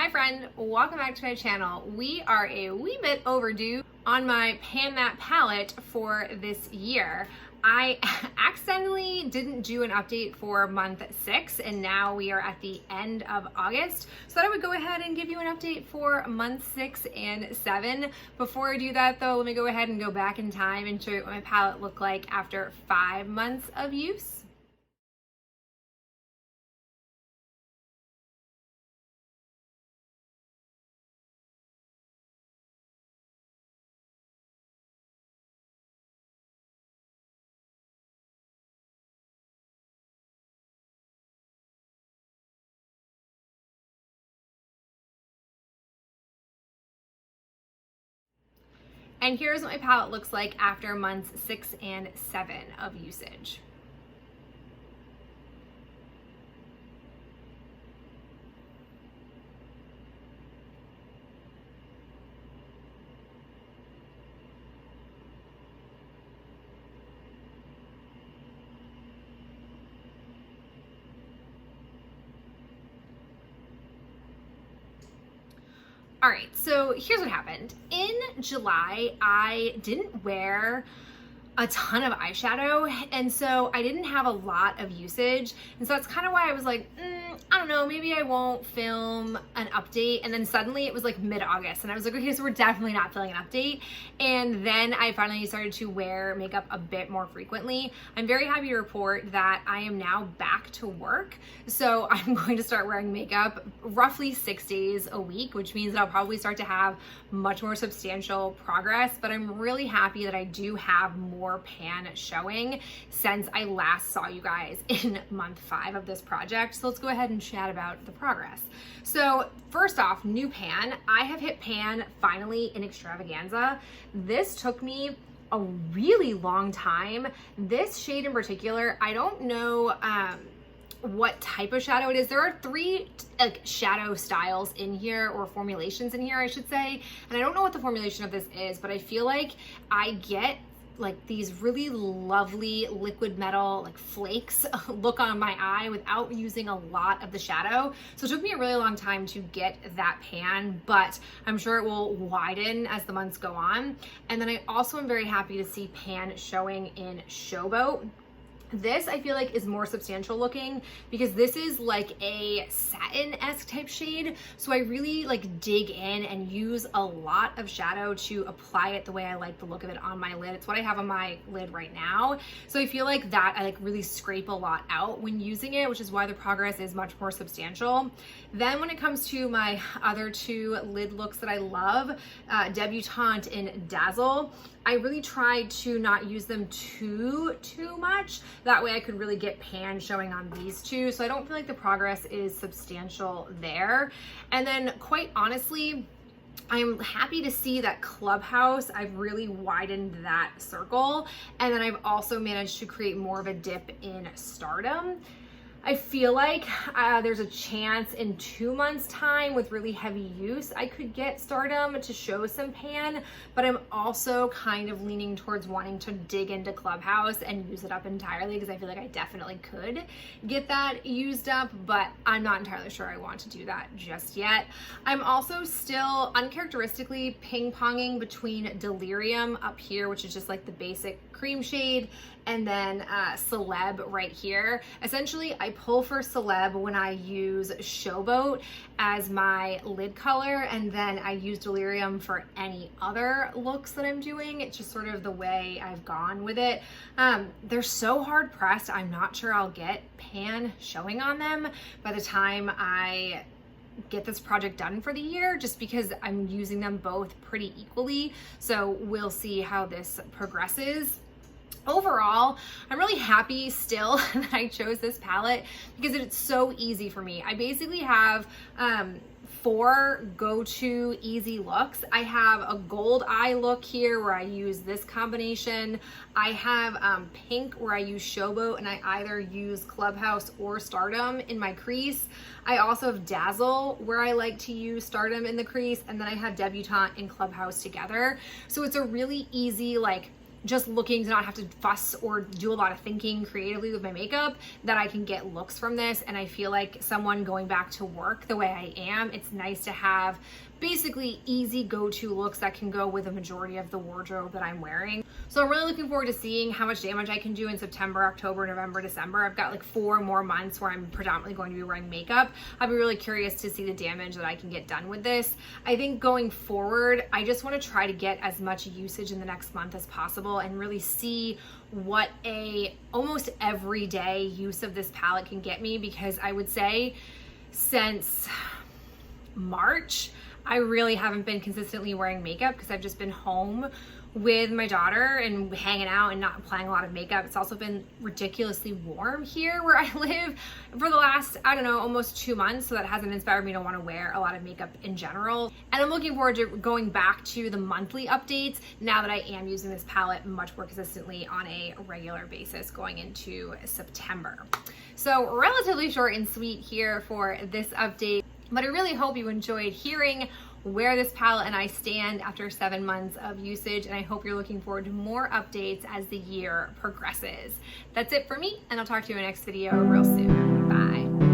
Hi friend, welcome back to my channel. We are a wee bit overdue on my Pan That palette for this year. I accidentally didn't do an update for month 6 and now we are at the end of August. So I thought I would go ahead and give you an update for month 6 and 7. Before I do that though, let me go ahead and go back in time and show you what my palette looked like after 5 months of use. And here's what my palette looks like after months 6 and 7 of usage. All right, so here's what happened. In July, I didn't wear a ton of eyeshadow, and so I didn't have a lot of usage, and so that's kind of why I was like, I don't know, maybe I won't film an update. And then suddenly it was like mid-August and I was like, okay, so we're definitely not filming an update. And then I finally started to wear makeup a bit more frequently. I'm very happy to report that I am now back to work, so I'm going to start wearing makeup roughly 6 days a week, which means that I'll probably start to have much more substantial progress. But I'm really happy that I do have more pan showing since I last saw you guys in month 5 of this project. So let's go ahead and chat about the progress. So first off, new pan. I have hit pan finally in Extravaganza. This took me a really long time. This shade in particular, I don't know what type of shadow it is. There are 3 like shadow styles in here, or formulations in here I should say, and I don't know what the formulation of this is, but I feel like I get like these really lovely liquid metal like flakes look on my eye without using a lot of the shadow. So it took me a really long time to get that pan, but I'm sure it will widen as the months go on. And then I also am very happy to see pan showing in Showboat. This I feel like is more substantial looking because this is like a satin-esque type shade. So I really like dig in and use a lot of shadow to apply it the way I like the look of it on my lid. It's what I have on my lid right now. So I feel like that I like really scrape a lot out when using it, which is why the progress is much more substantial. Then when it comes to my other 2 lid looks that I love, Debutante and Dazzle, I really tried to not use them too much. That way I could really get pan showing on these 2. So I don't feel like the progress is substantial there. And then quite honestly, I'm happy to see that Clubhouse, I've really widened that circle. And then I've also managed to create more of a dip in Stardom. I feel like there's a chance in 2 months time with really heavy use, I could get Stardom to show some pan, but I'm also kind of leaning towards wanting to dig into Clubhouse and use it up entirely because I feel like I definitely could get that used up, but I'm not entirely sure I want to do that just yet. I'm also still uncharacteristically ping-ponging between Delirium up here, which is just like the basic cream shade, and then Celeb right here. Essentially, I pull for Celeb when I use Showboat as my lid color, and then I use Delirium for any other looks that I'm doing. It's just sort of the way I've gone with it. They're so hard pressed, I'm not sure I'll get pan showing on them by the time I get this project done for the year, just because I'm using them both pretty equally. So we'll see how this progresses. Overall, I'm really happy still that I chose this palette because it's so easy for me. I basically have 4 go-to easy looks. I have a gold eye look here where I use this combination. I have pink where I use Showboat and I either use Clubhouse or Stardom in my crease. I also have Dazzle where I like to use Stardom in the crease, and then I have Debutante and Clubhouse together. So it's a really easy like just looking to not have to fuss or do a lot of thinking creatively with my makeup, that I can get looks from this. And I feel like someone going back to work the way I am, it's nice to have basically easy go-to looks that can go with a majority of the wardrobe that I'm wearing. So I'm really looking forward to seeing how much damage I can do in September, October, November, December. I've got like 4 more months where I'm predominantly going to be wearing makeup. I'll be really curious to see the damage that I can get done with this. I think going forward, I just want to try to get as much usage in the next month as possible and really see what a almost everyday use of this palette can get me, because I would say since March, I really haven't been consistently wearing makeup because I've just been home with my daughter and hanging out and not applying a lot of makeup. It's also been ridiculously warm here where I live for the last, I don't know, almost 2 months. So that hasn't inspired me to want to wear a lot of makeup in general. And I'm looking forward to going back to the monthly updates now that I am using this palette much more consistently on a regular basis going into September. So relatively short and sweet here for this update, but I really hope you enjoyed hearing where this palette and I stand after 7 months of usage, and I hope you're looking forward to more updates as the year progresses. That's it for me, and I'll talk to you in the next video real soon. Bye.